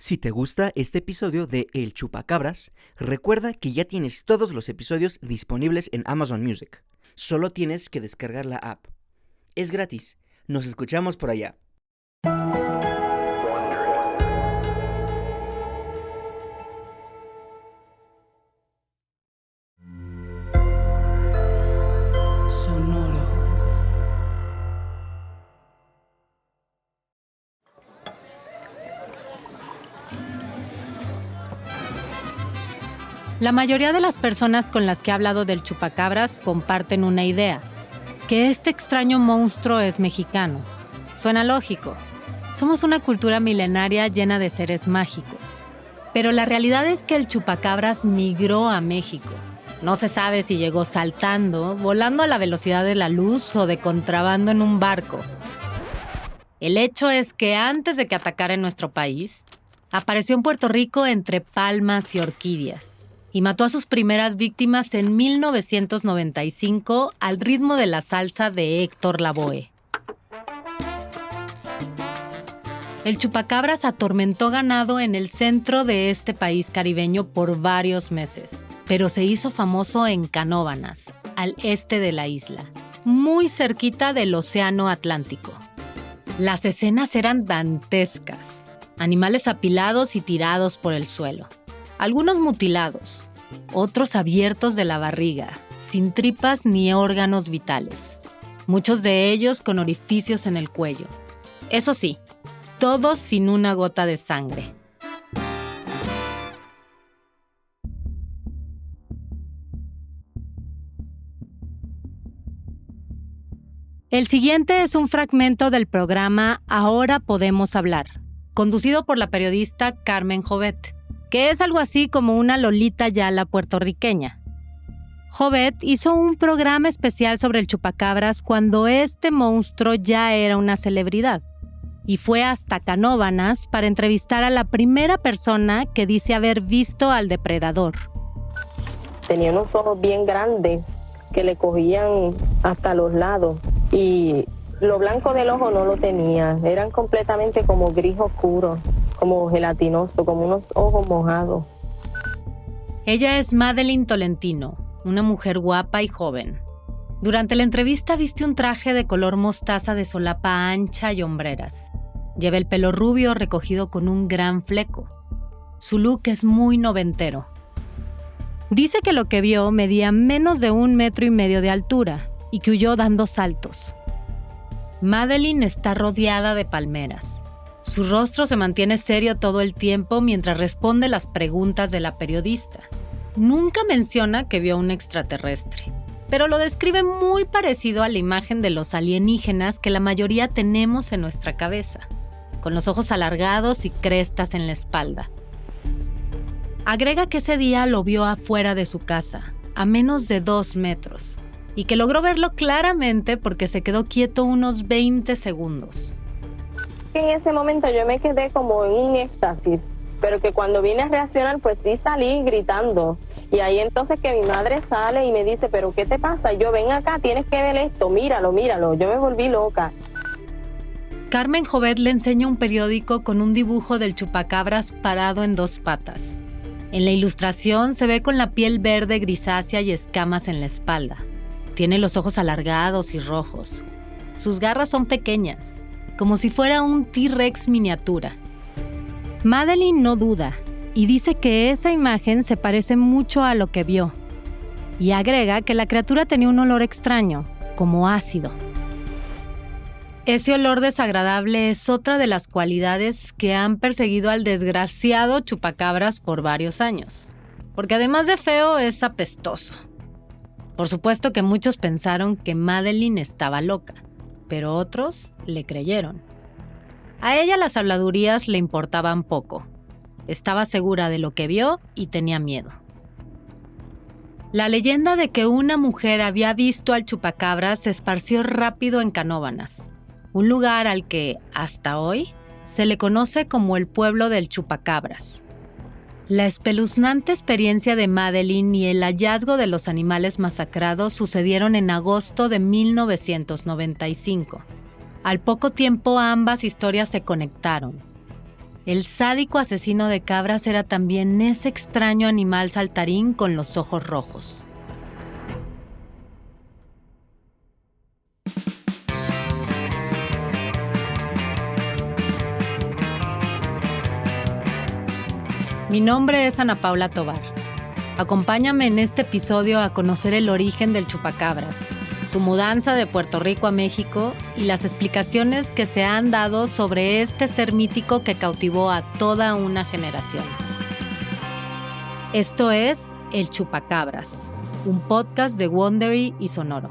Si te gusta este episodio de El Chupacabras, recuerda que ya tienes todos los episodios disponibles en Amazon Music. Solo tienes que descargar la app. Es gratis. Nos escuchamos por allá. La mayoría de las personas con las que he hablado del chupacabras comparten una idea, que este extraño monstruo es mexicano. Suena lógico. Somos una cultura milenaria llena de seres mágicos. Pero la realidad es que el chupacabras migró a México. No se sabe si llegó saltando, volando a la velocidad de la luz o de contrabando en un barco. El hecho es que antes de que atacara en nuestro país, apareció en Puerto Rico entre palmas y orquídeas. Y mató a sus primeras víctimas en 1995 al ritmo de la salsa de Héctor Lavoe. El chupacabras atormentó ganado en el centro de este país caribeño por varios meses, pero se hizo famoso en Canóvanas, al este de la isla, muy cerquita del Océano Atlántico. Las escenas eran dantescas, animales apilados y tirados por el suelo. Algunos mutilados, otros abiertos de la barriga, sin tripas ni órganos vitales. Muchos de ellos con orificios en el cuello. Eso sí, todos sin una gota de sangre. El siguiente es un fragmento del programa Ahora Podemos Hablar, conducido por la periodista Carmen Jovet, que es algo así como una Lolita Yala puertorriqueña. Jovet hizo un programa especial sobre el chupacabras cuando este monstruo ya era una celebridad, y fue hasta Canóvanas para entrevistar a la primera persona que dice haber visto al depredador. Tenía unos ojos bien grandes que le cogían hasta los lados, y lo blanco del ojo no lo tenía, eran completamente como gris oscuro, como gelatinoso, como unos ojos mojados. Ella es Madeline Tolentino, una mujer guapa y joven. Durante la entrevista viste un traje de color mostaza de solapa ancha y hombreras. Lleva el pelo rubio recogido con un gran fleco. Su look es muy noventero. Dice que lo que vio medía menos de 1,5 metros de altura y que huyó dando saltos. Madeline está rodeada de palmeras. Su rostro se mantiene serio todo el tiempo mientras responde las preguntas de la periodista. Nunca menciona que vio a un extraterrestre, pero lo describe muy parecido a la imagen de los alienígenas que la mayoría tenemos en nuestra cabeza, con los ojos alargados y crestas en la espalda. Agrega que ese día lo vio afuera de su casa, a menos de 2 metros, y que logró verlo claramente porque se quedó quieto unos 20 segundos. En ese momento yo me quedé como en un éxtasis, pero que cuando vine a reaccionar, pues sí salí gritando. Y ahí entonces que mi madre sale y me dice, ¿pero qué te pasa? Y yo, ven acá, tienes que ver esto, míralo, míralo. Yo me volví loca. Carmen Jovet le enseña un periódico con un dibujo del chupacabras parado en 2 patas. En la ilustración se ve con la piel verde grisácea y escamas en la espalda. Tiene los ojos alargados y rojos. Sus garras son pequeñas, como si fuera un T-Rex miniatura. Madeline no duda y dice que esa imagen se parece mucho a lo que vio. Y agrega que la criatura tenía un olor extraño, como ácido. Ese olor desagradable es otra de las cualidades que han perseguido al desgraciado chupacabras por varios años. Porque además de feo, es apestoso. Por supuesto que muchos pensaron que Madeline estaba loca, pero otros le creyeron. A ella las habladurías le importaban poco. Estaba segura de lo que vio y tenía miedo. La leyenda de que una mujer había visto al chupacabras se esparció rápido en Canóvanas, un lugar al que, hasta hoy, se le conoce como el pueblo del chupacabras. La espeluznante experiencia de Madeline y el hallazgo de los animales masacrados sucedieron en agosto de 1995. Al poco tiempo ambas historias se conectaron. el sádico asesino de cabras era también ese extraño animal saltarín con los ojos rojos. Mi nombre es Ana Paula Tovar. Acompáñame en este episodio a conocer el origen del chupacabras, su mudanza de Puerto Rico a México y las explicaciones que se han dado sobre este ser mítico que cautivó a toda una generación. Esto es El Chupacabras, un podcast de Wondery y Sonoro.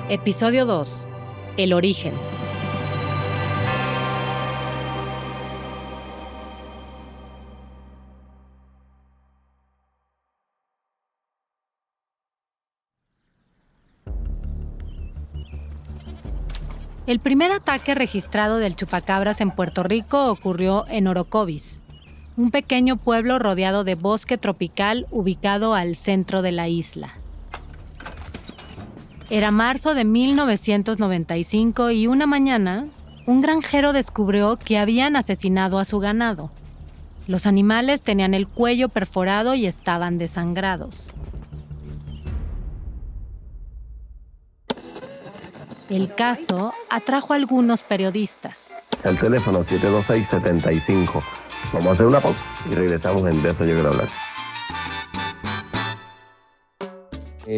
Episodio 2. El origen. El primer ataque registrado del chupacabras en Puerto Rico ocurrió en Orocovis, un pequeño pueblo rodeado de bosque tropical ubicado al centro de la isla. Era marzo de 1995 y una mañana, un granjero descubrió que habían asesinado a su ganado. Los animales tenían el cuello perforado y estaban desangrados. El caso atrajo a algunos periodistas. El teléfono 726-75. Vamos a hacer una pausa y regresamos en De Eso Yo Quiero Hablar.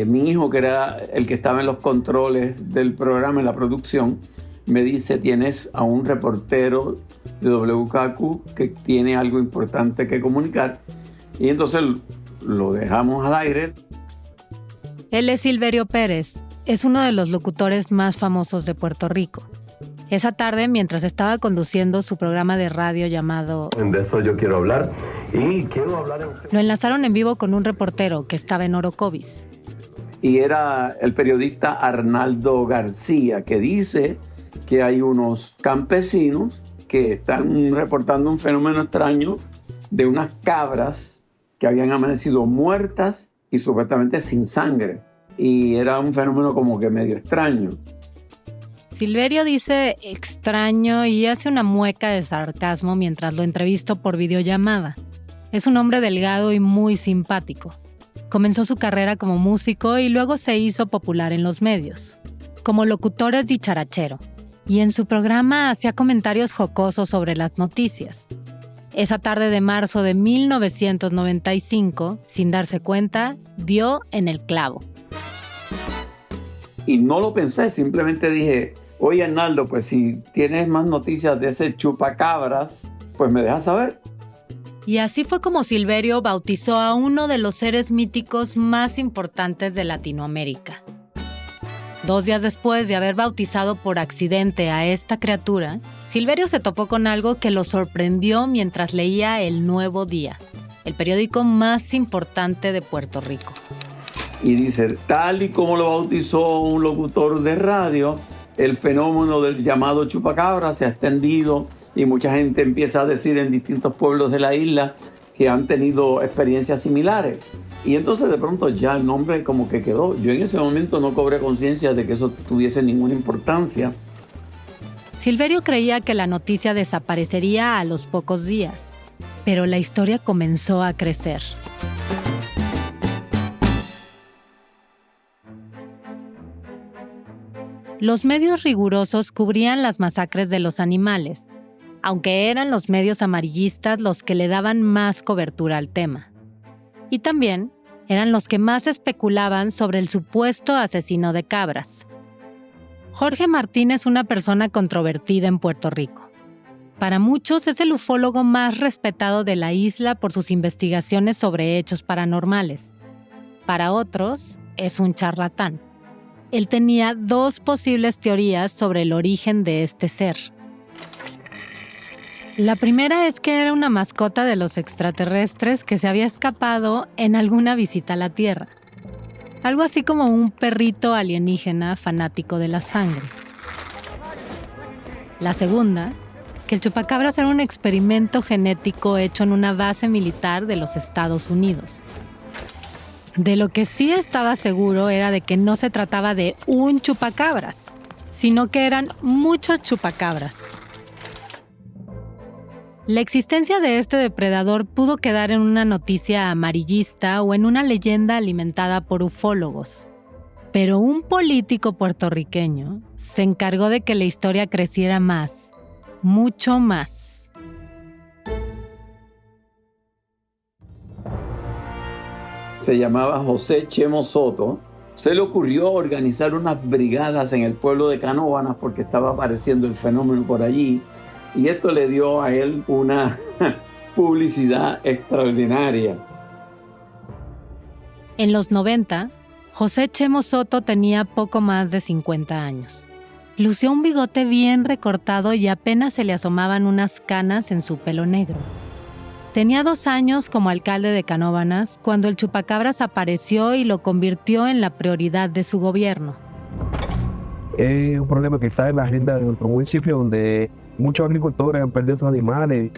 Mi hijo, que era el que estaba en los controles del programa, en la producción, me dice: tienes a un reportero de WKQ que tiene algo importante que comunicar. Y entonces lo dejamos al aire. Él es Silverio Pérez. Es uno de los locutores más famosos de Puerto Rico. Esa tarde, mientras estaba conduciendo su programa de radio llamado De Eso Yo Quiero Hablar, y quiero hablar lo enlazaron en vivo con un reportero que estaba en Orocovis. Y era el periodista Arnaldo García, que dice que hay unos campesinos que están reportando un fenómeno extraño de unas cabras que habían amanecido muertas y supuestamente sin sangre. Y era un fenómeno como que medio extraño. Silverio dice extraño y hace una mueca de sarcasmo mientras lo entrevisto por videollamada. Es un hombre delgado y muy simpático. Comenzó su carrera como músico y luego se hizo popular en los medios. Como locutor es dicharachero y en su programa hacía comentarios jocosos sobre las noticias. Esa tarde de marzo de 1995, sin darse cuenta, dio en el clavo. Y no lo pensé, simplemente dije: oye, Arnaldo, pues si tienes más noticias de ese chupacabras, pues me dejas saber. Y así fue como Silverio bautizó a uno de los seres míticos más importantes de Latinoamérica. 2 días después de haber bautizado por accidente a esta criatura, Silverio se topó con algo que lo sorprendió mientras leía El Nuevo Día, el periódico más importante de Puerto Rico. Y dice: tal y como lo bautizó un locutor de radio, el fenómeno del llamado chupacabra se ha extendido y mucha gente empieza a decir en distintos pueblos de la isla que han tenido experiencias similares. Y entonces de pronto ya el nombre como que quedó. Yo en ese momento no cobré conciencia de que eso tuviese ninguna importancia. Silverio creía que la noticia desaparecería a los pocos días, pero la historia comenzó a crecer. Los medios rigurosos cubrían las masacres de los animales, aunque eran los medios amarillistas los que le daban más cobertura al tema. Y también eran los que más especulaban sobre el supuesto asesino de cabras. Jorge Martín es una persona controvertida en Puerto Rico. Para muchos es el ufólogo más respetado de la isla por sus investigaciones sobre hechos paranormales. Para otros, es un charlatán. Él tenía 2 posibles teorías sobre el origen de este ser. La primera es que era una mascota de los extraterrestres que se había escapado en alguna visita a la Tierra. Algo así como un perrito alienígena fanático de la sangre. La segunda, que el chupacabras era un experimento genético hecho en una base militar de los Estados Unidos. De lo que sí estaba seguro era de que no se trataba de un chupacabras, sino que eran muchos chupacabras. La existencia de este depredador pudo quedar en una noticia amarillista o en una leyenda alimentada por ufólogos. Pero un político puertorriqueño se encargó de que la historia creciera más, mucho más. Se llamaba José Chemo Soto. Se le ocurrió organizar unas brigadas en el pueblo de Canóvanas porque estaba apareciendo el fenómeno por allí. Y esto le dio a él una publicidad extraordinaria. En los 90, José Chemo Soto tenía poco más de 50 años. Lució un bigote bien recortado y apenas se le asomaban unas canas en su pelo negro. Tenía 2 años como alcalde de Canóvanas cuando el chupacabras apareció y lo convirtió en la prioridad de su gobierno. Es un problema que está en la agenda de nuestro municipio, donde muchos agricultores han perdido sus animales.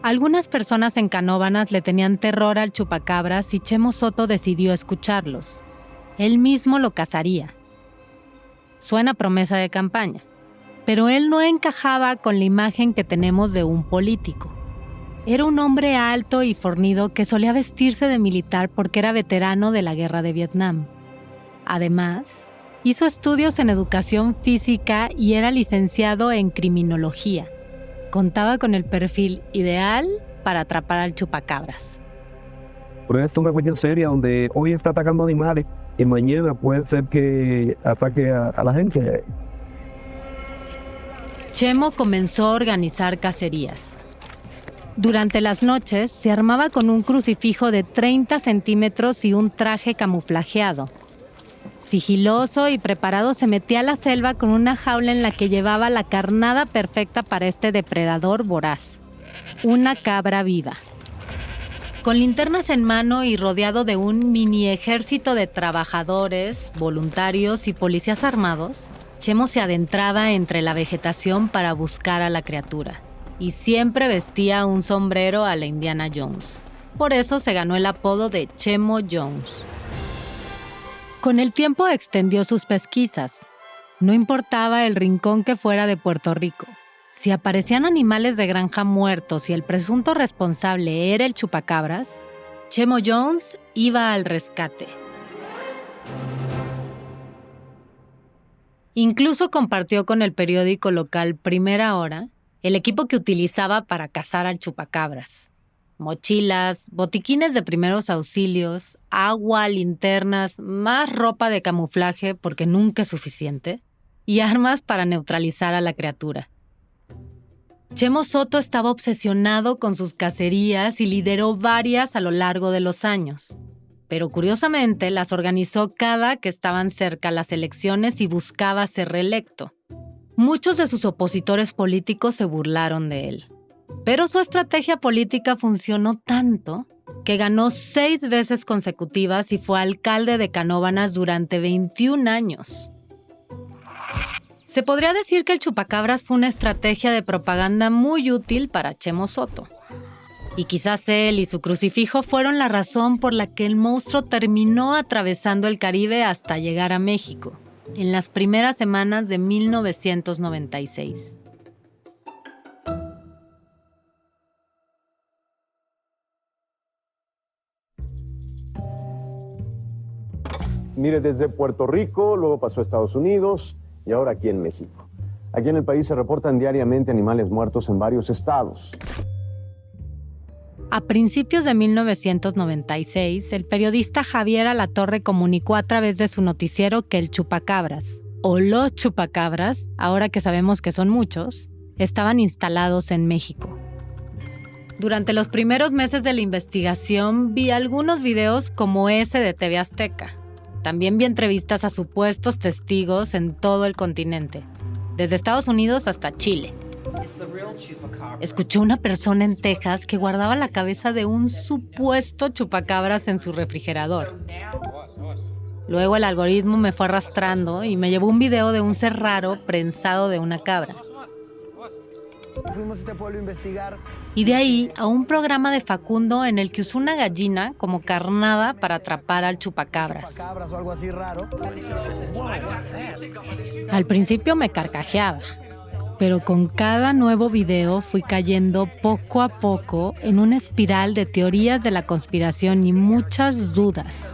Algunas personas en Canóvanas le tenían terror al chupacabras y Chemo Soto decidió escucharlos. Él mismo lo cazaría. Suena promesa de campaña, pero él no encajaba con la imagen que tenemos de un político. Era un hombre alto y fornido que solía vestirse de militar porque era veterano de la guerra de Vietnam. Además, hizo estudios en educación física y era licenciado en criminología. Contaba con el perfil ideal para atrapar al chupacabras. Pero esto es una cuestión seria donde hoy está atacando animales y mañana puede ser que ataque a la gente. Chemo comenzó a organizar cacerías. Durante las noches se armaba con un crucifijo de 30 centímetros y un traje camuflajeado. Sigiloso y preparado se metía a la selva con una jaula en la que llevaba la carnada perfecta para este depredador voraz, una cabra viva. Con linternas en mano y rodeado de un mini ejército de trabajadores, voluntarios y policías armados, Chemo se adentraba entre la vegetación para buscar a la criatura. Y siempre vestía un sombrero a la Indiana Jones. Por eso se ganó el apodo de Chemo Jones. Con el tiempo extendió sus pesquisas. No importaba el rincón que fuera de Puerto Rico. Si aparecían animales de granja muertos y el presunto responsable era el chupacabras, Chemo Jones iba al rescate. Incluso compartió con el periódico local Primera Hora el equipo que utilizaba para cazar al chupacabras. Mochilas, botiquines de primeros auxilios, agua, linternas, más ropa de camuflaje porque nunca es suficiente, y armas para neutralizar a la criatura. Chemo Soto estaba obsesionado con sus cacerías y lideró varias a lo largo de los años. Pero curiosamente las organizó cada que estaban cerca las elecciones y buscaba ser reelecto. Muchos de sus opositores políticos se burlaron de él. Pero su estrategia política funcionó tanto que ganó 6 veces consecutivas y fue alcalde de Canóvanas durante 21 años. Se podría decir que el chupacabras fue una estrategia de propaganda muy útil para Chemo Soto. Y quizás él y su crucifijo fueron la razón por la que el monstruo terminó atravesando el Caribe hasta llegar a México, en las primeras semanas de 1996. Mire, desde Puerto Rico, luego pasó a Estados Unidos y ahora aquí en México. Aquí en el país se reportan diariamente animales muertos en varios estados. A principios de 1996, el periodista Javier Alatorre comunicó a través de su noticiero que el chupacabras, o los chupacabras, ahora que sabemos que son muchos, estaban instalados en México. Durante los primeros meses de la investigación, vi algunos videos como ese de TV Azteca. También vi entrevistas a supuestos testigos en todo el continente, desde Estados Unidos hasta Chile. Escuché una persona en Texas que guardaba la cabeza de un supuesto chupacabras en su refrigerador. Luego el algoritmo me fue arrastrando y me llevó un video de un ser raro prensado de una cabra. Fuimos a este pueblo a investigar. Y de ahí a un programa de Facundo en el que usó una gallina como carnada para atrapar al chupacabras. Chupacabras o algo así raro. Al principio me carcajeaba. Pero con cada nuevo video fui cayendo poco a poco en una espiral de teorías de la conspiración y muchas dudas.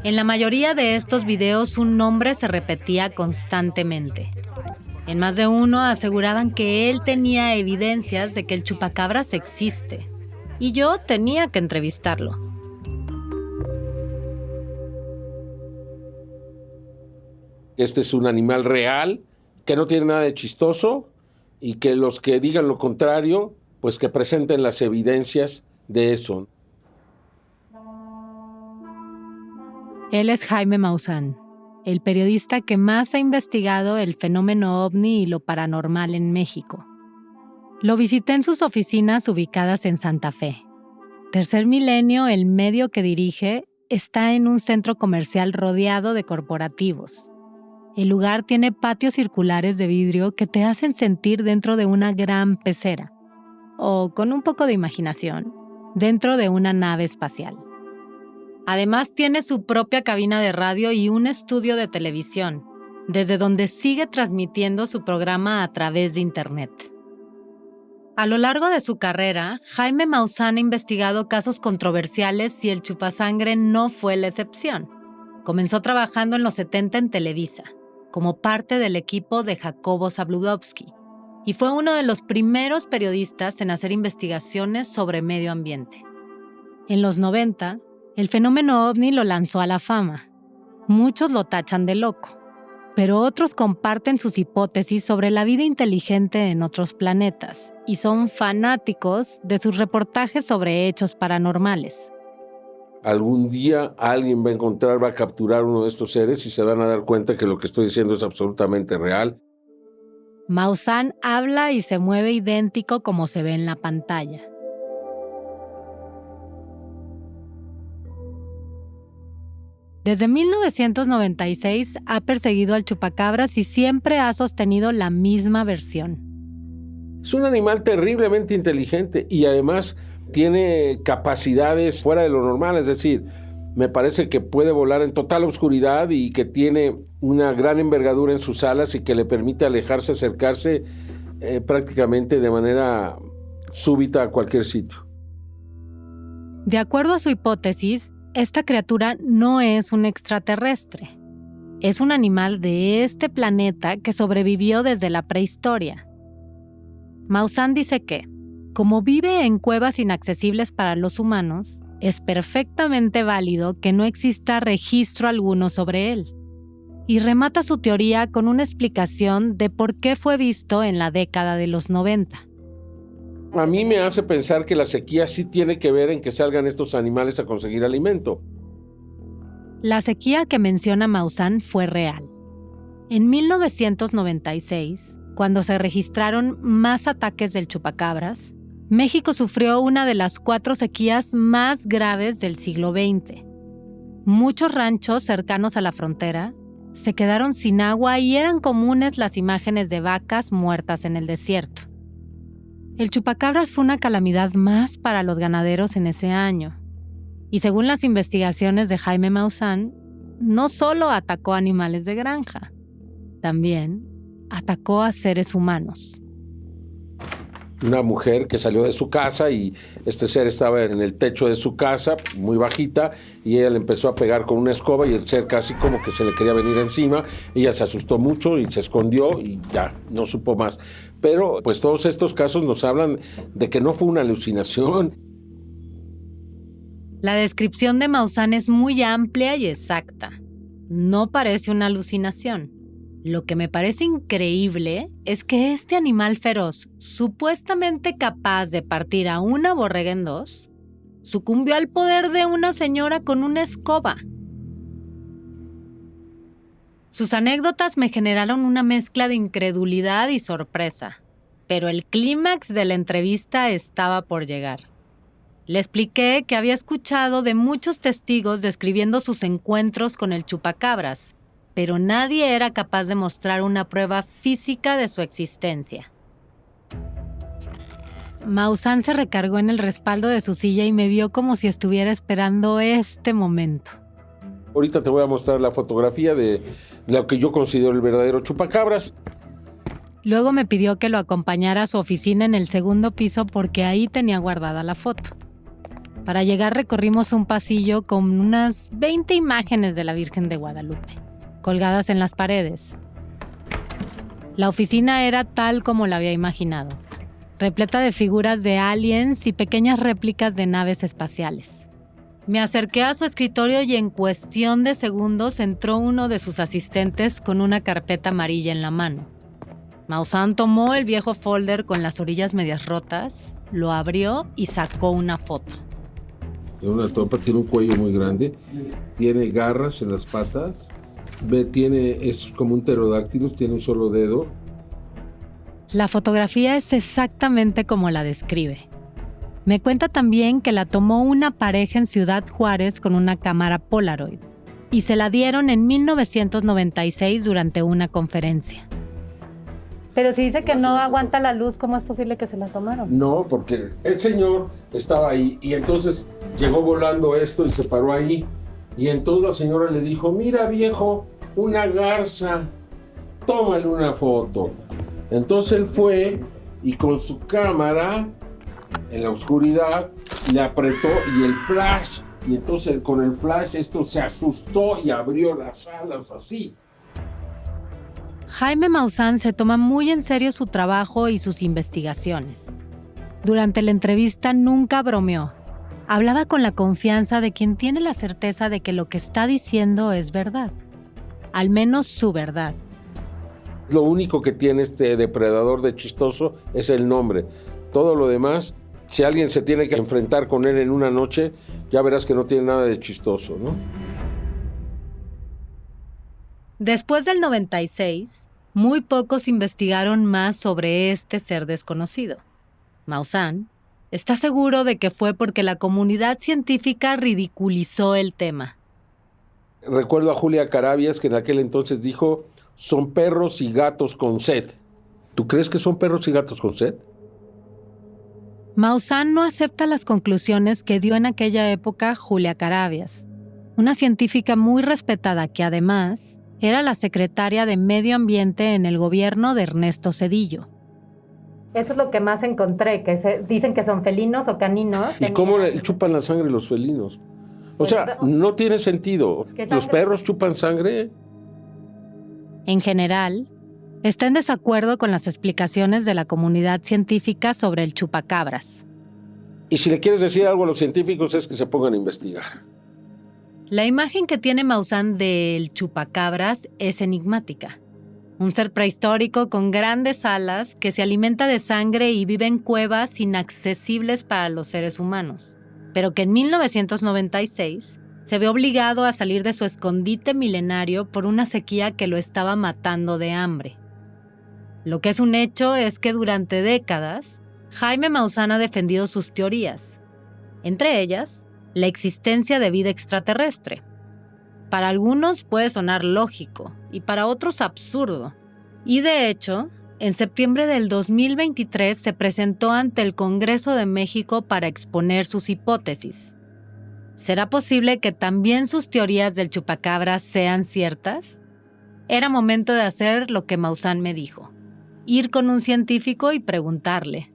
En la mayoría de estos videos un nombre se repetía constantemente. En más de uno aseguraban que él tenía evidencias de que el chupacabras existe y yo tenía que entrevistarlo. Este es un animal real, que no tiene nada de chistoso y que los que digan lo contrario, pues que presenten las evidencias de eso. Él es Jaime Maussan, el periodista que más ha investigado el fenómeno ovni y lo paranormal en México. Lo visité en sus oficinas ubicadas en Santa Fe. Tercer Milenio, el medio que dirige, está en un centro comercial rodeado de corporativos. El lugar tiene patios circulares de vidrio que te hacen sentir dentro de una gran pecera, o con un poco de imaginación, dentro de una nave espacial. Además tiene su propia cabina de radio y un estudio de televisión, desde donde sigue transmitiendo su programa a través de Internet. A lo largo de su carrera, Jaime Maussan ha investigado casos controversiales y el chupasangre no fue la excepción. Comenzó trabajando en los 70 en Televisa, como parte del equipo de Jacobo Zabludovsky, y fue uno de los primeros periodistas en hacer investigaciones sobre medio ambiente. En los 90, el fenómeno ovni lo lanzó a la fama. Muchos lo tachan de loco, pero otros comparten sus hipótesis sobre la vida inteligente en otros planetas y son fanáticos de sus reportajes sobre hechos paranormales. Algún día alguien va a encontrar, va a capturar uno de estos seres y se van a dar cuenta que lo que estoy diciendo es absolutamente real. Maussan habla y se mueve idéntico como se ve en la pantalla. Desde 1996 ha perseguido al chupacabras y siempre ha sostenido la misma versión. Es un animal terriblemente inteligente y además tiene capacidades fuera de lo normal, es decir, me parece que puede volar en total oscuridad y que tiene una gran envergadura en sus alas y que le permite alejarse, acercarse prácticamente de manera súbita a cualquier sitio. De acuerdo a su hipótesis, esta criatura no es un extraterrestre. Es un animal de este planeta que sobrevivió desde la prehistoria. Maussan dice que, como vive en cuevas inaccesibles para los humanos, es perfectamente válido que no exista registro alguno sobre él. Y remata su teoría con una explicación de por qué fue visto en la década de los 90. A mí me hace pensar que la sequía sí tiene que ver en que salgan estos animales a conseguir alimento. La sequía que menciona Maussan fue real. En 1996, cuando se registraron más ataques del chupacabras, México sufrió una de las 4 sequías más graves del siglo XX. Muchos ranchos cercanos a la frontera se quedaron sin agua y eran comunes las imágenes de vacas muertas en el desierto. El chupacabras fue una calamidad más para los ganaderos en ese año. Y según las investigaciones de Jaime Maussan, no solo atacó animales de granja, también atacó a seres humanos. Una mujer que salió de su casa y este ser estaba en el techo de su casa, muy bajita, y ella le empezó a pegar con una escoba y el ser casi como que se le quería venir encima. Ella se asustó mucho y se escondió y ya, no supo más. Pero pues todos estos casos nos hablan de que no fue una alucinación. La descripción de Maussan es muy amplia y exacta. No parece una alucinación. Lo que me parece increíble es que este animal feroz, supuestamente capaz de partir a una borrega en 2, sucumbió al poder de una señora con una escoba. Sus anécdotas me generaron una mezcla de incredulidad y sorpresa, pero el clímax de la entrevista estaba por llegar. Le expliqué que había escuchado de muchos testigos describiendo sus encuentros con el chupacabras, pero nadie era capaz de mostrar una prueba física de su existencia. Maussan se recargó en el respaldo de su silla y me vio como si estuviera esperando este momento. Ahorita te voy a mostrar la fotografía de lo que yo considero el verdadero chupacabras. Luego me pidió que lo acompañara a su oficina en el segundo piso porque ahí tenía guardada la foto. Para llegar recorrimos un pasillo con unas 20 imágenes de la Virgen de Guadalupe, colgadas en las paredes. La oficina era tal como la había imaginado, repleta de figuras de aliens y pequeñas réplicas de naves espaciales. Me acerqué a su escritorio y en cuestión de segundos entró uno de sus asistentes con una carpeta amarilla en la mano. Maussan tomó el viejo folder con las orillas medias rotas, lo abrió y sacó una foto. Tiene una trompa, tiene un cuello muy grande, tiene garras en las patas, es como un pterodáctilo, tiene un solo dedo. La fotografía es exactamente como la describe. Me cuenta también que la tomó una pareja en Ciudad Juárez con una cámara Polaroid y se la dieron en 1996 durante una conferencia. Pero si dice que no aguanta la luz, ¿cómo es posible que se la tomaron? No, porque el señor estaba ahí y entonces llegó volando esto y se paró ahí. Y entonces la señora le dijo, mira viejo, una garza, tómale una foto. Entonces él fue y con su cámara, en la oscuridad, le apretó y el flash, y entonces con el flash esto se asustó y abrió las alas así. Jaime Maussan se toma muy en serio su trabajo y sus investigaciones. Durante la entrevista nunca bromeó. Hablaba con la confianza de quien tiene la certeza de que lo que está diciendo es verdad. Al menos su verdad. Lo único que tiene este depredador de chistoso es el nombre. Todo lo demás, si alguien se tiene que enfrentar con él en una noche, ya verás que no tiene nada de chistoso, ¿no? Después del 96, muy pocos investigaron más sobre este ser desconocido. Maussan está seguro de que fue porque la comunidad científica ridiculizó el tema. Recuerdo a Julia Carabias que en aquel entonces dijo, son perros y gatos con sed. ¿Tú crees que son perros y gatos con sed? Maussan no acepta las conclusiones que dio en aquella época Julia Carabias, una científica muy respetada que además era la secretaria de Medio Ambiente en el gobierno de Ernesto Zedillo. Eso es lo que más encontré, que dicen que son felinos o caninos. ¿Y cómo le chupan la sangre los felinos? O sea, no tiene sentido. ¿Los perros chupan sangre? En general, está en desacuerdo con las explicaciones de la comunidad científica sobre el chupacabras. Y si le quieres decir algo a los científicos es que se pongan a investigar. La imagen que tiene Maussan del chupacabras es enigmática. Un ser prehistórico con grandes alas que se alimenta de sangre y vive en cuevas inaccesibles para los seres humanos, pero que en 1996 se ve obligado a salir de su escondite milenario por una sequía que lo estaba matando de hambre. Lo que es un hecho es que durante décadas, Jaime Maussan ha defendido sus teorías, entre ellas, la existencia de vida extraterrestre. Para algunos puede sonar lógico y para otros absurdo. Y de hecho, en septiembre del 2023 se presentó ante el Congreso de México para exponer sus hipótesis. ¿Será posible que también sus teorías del chupacabras sean ciertas? Era momento de hacer lo que Maussan me dijo: ir con un científico y preguntarle.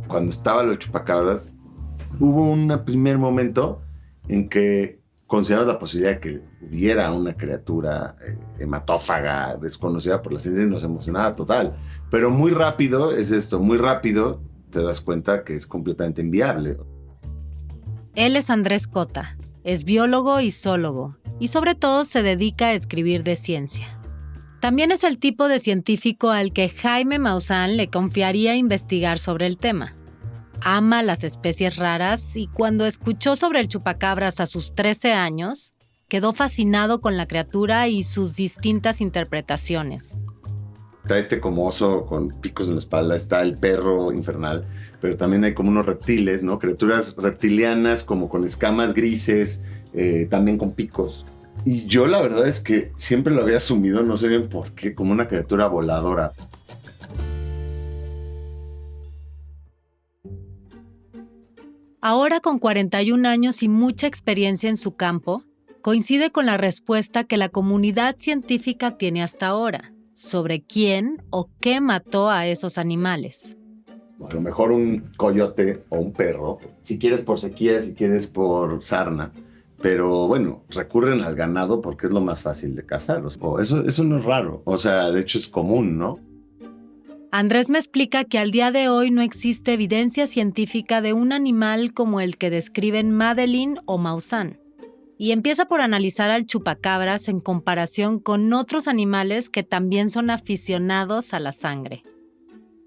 Cuando estaba lo de chupacabras, hubo un primer momento en que consideramos la posibilidad de que hubiera una criatura hematófaga desconocida por la ciencia y nos emocionaba total. Pero muy rápido muy rápido te das cuenta que es completamente inviable. Él es Andrés Cota, es biólogo y zoólogo, y sobre todo se dedica a escribir de ciencia. También es el tipo de científico al que Jaime Maussan le confiaría investigar sobre el tema. Ama las especies raras y cuando escuchó sobre el chupacabras a sus 13 años, quedó fascinado con la criatura y sus distintas interpretaciones. Está este como oso con picos en la espalda, está el perro infernal, pero también hay como unos reptiles, ¿no? Criaturas reptilianas como con escamas grises, también con picos. Y yo la verdad es que siempre lo había asumido, no sé bien por qué, como una criatura voladora. Ahora con 41 años y mucha experiencia en su campo, coincide con la respuesta que la comunidad científica tiene hasta ahora sobre quién o qué mató a esos animales. A lo mejor un coyote o un perro, si quieres por sequía, si quieres por sarna. Pero bueno, recurren al ganado porque es lo más fácil de cazar. O sea, eso no es raro. O sea, de hecho es común, ¿no? Andrés me explica que al día de hoy no existe evidencia científica de un animal como el que describen Madeleine o Maussan. Y empieza por analizar al chupacabras en comparación con otros animales que también son aficionados a la sangre.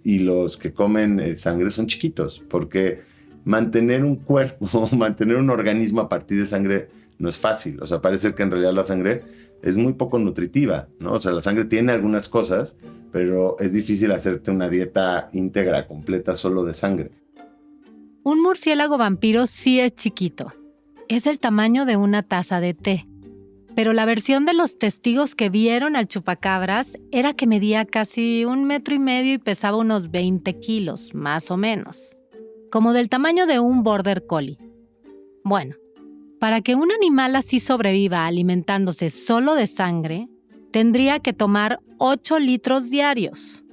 Y los que comen sangre son chiquitos, porque mantener un cuerpo, mantener un organismo a partir de sangre no es fácil. O sea, parece que en realidad la sangre es muy poco nutritiva, ¿no? O sea, la sangre tiene algunas cosas, pero es difícil hacerte una dieta íntegra, completa, solo de sangre. Un murciélago vampiro sí es chiquito. Es del tamaño de una taza de té. Pero la versión de los testigos que vieron al chupacabras era que medía casi 1,5 metros y pesaba unos 20 kilos, más o menos. Como del tamaño de un border collie. Bueno, para que un animal así sobreviva alimentándose solo de sangre, tendría que tomar 8 litros diarios.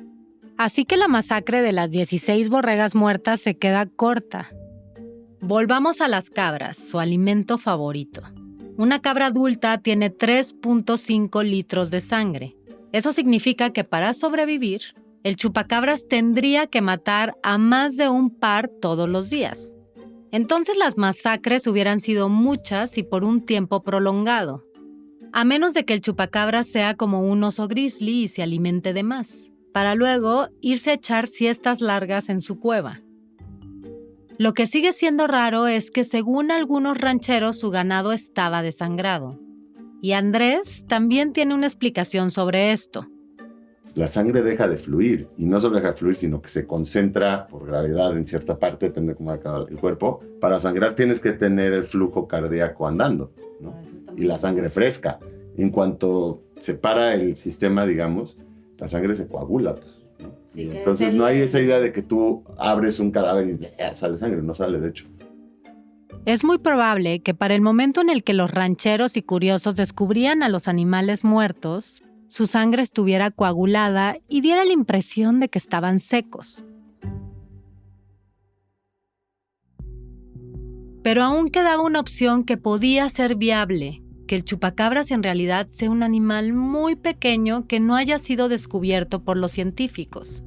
Así que la masacre de las 16 borregas muertas se queda corta. Volvamos a las cabras, su alimento favorito. Una cabra adulta tiene 3.5 litros de sangre. Eso significa que para sobrevivir, el chupacabras tendría que matar a más de un par todos los días. Entonces las masacres hubieran sido muchas y por un tiempo prolongado. A menos de que el chupacabras sea como un oso grizzly y se alimente de más, para luego irse a echar siestas largas en su cueva. Lo que sigue siendo raro es que según algunos rancheros su ganado estaba desangrado. Y Andrés también tiene una explicación sobre esto. La sangre deja de fluir, y no solo deja de fluir, sino que se concentra por gravedad en cierta parte, depende de cómo acaba el cuerpo. Para sangrar tienes que tener el flujo cardíaco andando, ¿no? Y la sangre fresca. En cuanto se para el sistema, digamos, la sangre se coagula, pues, ¿no? Sí, y entonces no hay esa idea de que tú abres un cadáver y sale sangre, no sale, de hecho. Es muy probable que para el momento en el que los rancheros y curiosos descubrían a los animales muertos, su sangre estuviera coagulada y diera la impresión de que estaban secos. Pero aún quedaba una opción que podía ser viable, que el chupacabras en realidad sea un animal muy pequeño que no haya sido descubierto por los científicos.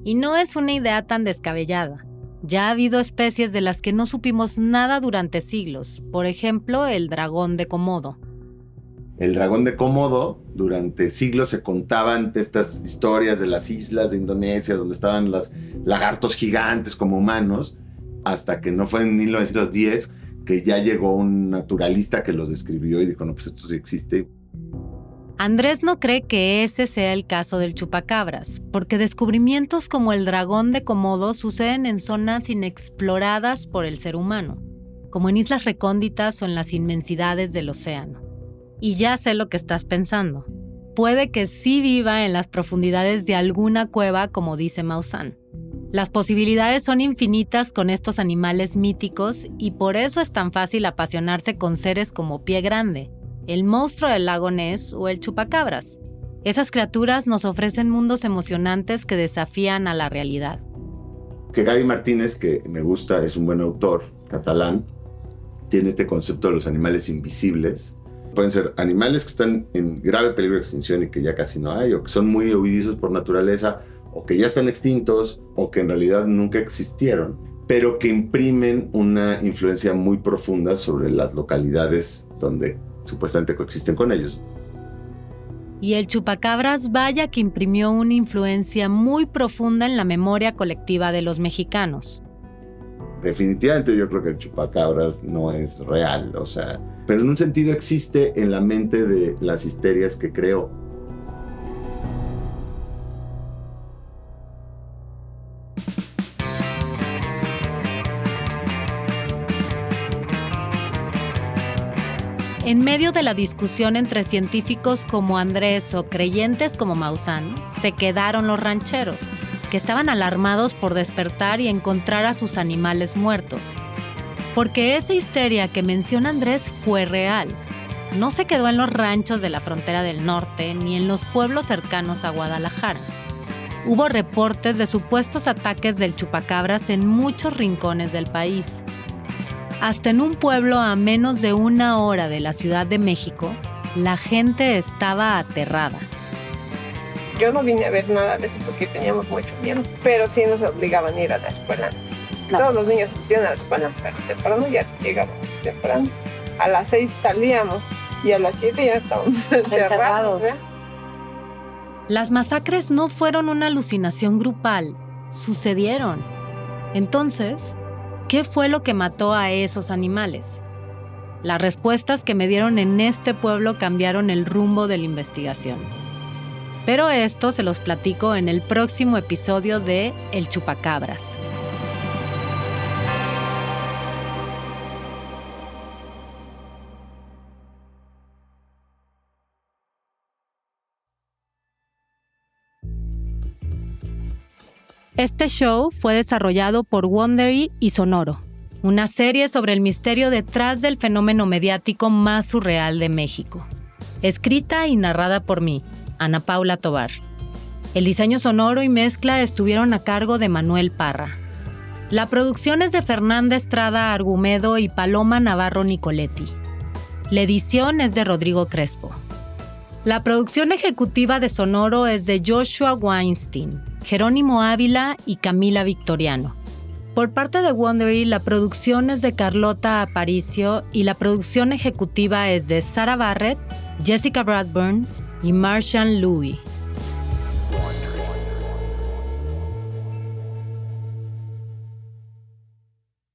Y no es una idea tan descabellada. Ya ha habido especies de las que no supimos nada durante siglos, por ejemplo, el dragón de Komodo. El dragón de Komodo, durante siglos se contaban estas historias de las islas de Indonesia, donde estaban los lagartos gigantes como humanos, hasta que no fue en 1910 que ya llegó un naturalista que los describió y dijo, no, pues esto sí existe. Andrés no cree que ese sea el caso del chupacabras, porque descubrimientos como el dragón de Komodo suceden en zonas inexploradas por el ser humano, como en islas recónditas o en las inmensidades del océano. Y ya sé lo que estás pensando. Puede que sí viva en las profundidades de alguna cueva, como dice Maussan. Las posibilidades son infinitas con estos animales míticos y por eso es tan fácil apasionarse con seres como Pie Grande, el monstruo del lago Ness o el chupacabras. Esas criaturas nos ofrecen mundos emocionantes que desafían a la realidad. Que Gaby Martínez, que me gusta, es un buen autor catalán, tiene este concepto de los animales invisibles. Pueden ser animales que están en grave peligro de extinción y que ya casi no hay, o que son muy huidizos por naturaleza, o que ya están extintos, o que en realidad nunca existieron, pero que imprimen una influencia muy profunda sobre las localidades donde supuestamente coexisten con ellos. Y el chupacabras vaya que imprimió una influencia muy profunda en la memoria colectiva de los mexicanos. Definitivamente yo creo que el chupacabras no es real, o sea, pero en un sentido existe en la mente de las histerias que creó. En medio de la discusión entre científicos como Andrés o creyentes como Maussan, se quedaron los rancheros, que estaban alarmados por despertar y encontrar a sus animales muertos. Porque esa histeria que menciona Andrés fue real. no se quedó en los ranchos de la frontera del norte ni en los pueblos cercanos a Guadalajara. Hubo reportes de supuestos ataques del chupacabras en muchos rincones del país. Hasta en un pueblo a menos de 1 hora de la Ciudad de México, la gente estaba aterrada. Yo no vine a ver nada de eso porque teníamos mucho miedo, pero sí nos obligaban a ir a la escuela. Todos los niños asistían a la escuela, pero temprano ya llegábamos temprano. A las 6 salíamos y a las 7 ya estábamos encerrados. Las masacres no fueron una alucinación grupal, sucedieron. Entonces, ¿qué fue lo que mató a esos animales? Las respuestas que me dieron en este pueblo cambiaron el rumbo de la investigación. Pero esto se los platico en el próximo episodio de El Chupacabras. Este show fue desarrollado por Wondery y Sonoro, una serie sobre el misterio detrás del fenómeno mediático más surreal de México. Escrita y narrada por mí, Ana Paula Tovar. El diseño sonoro y mezcla estuvieron a cargo de Manuel Parra. La producción es de Fernanda Estrada Argumedo y Paloma Navarro Nicoletti. La edición es de Rodrigo Crespo. La producción ejecutiva de Sonoro es de Joshua Weinstein, Jerónimo Ávila y Camila Victoriano. Por parte de Wondery, la producción es de Carlota Aparicio y la producción ejecutiva es de Sara Barrett, Jessica Bradburn y Martian Louis.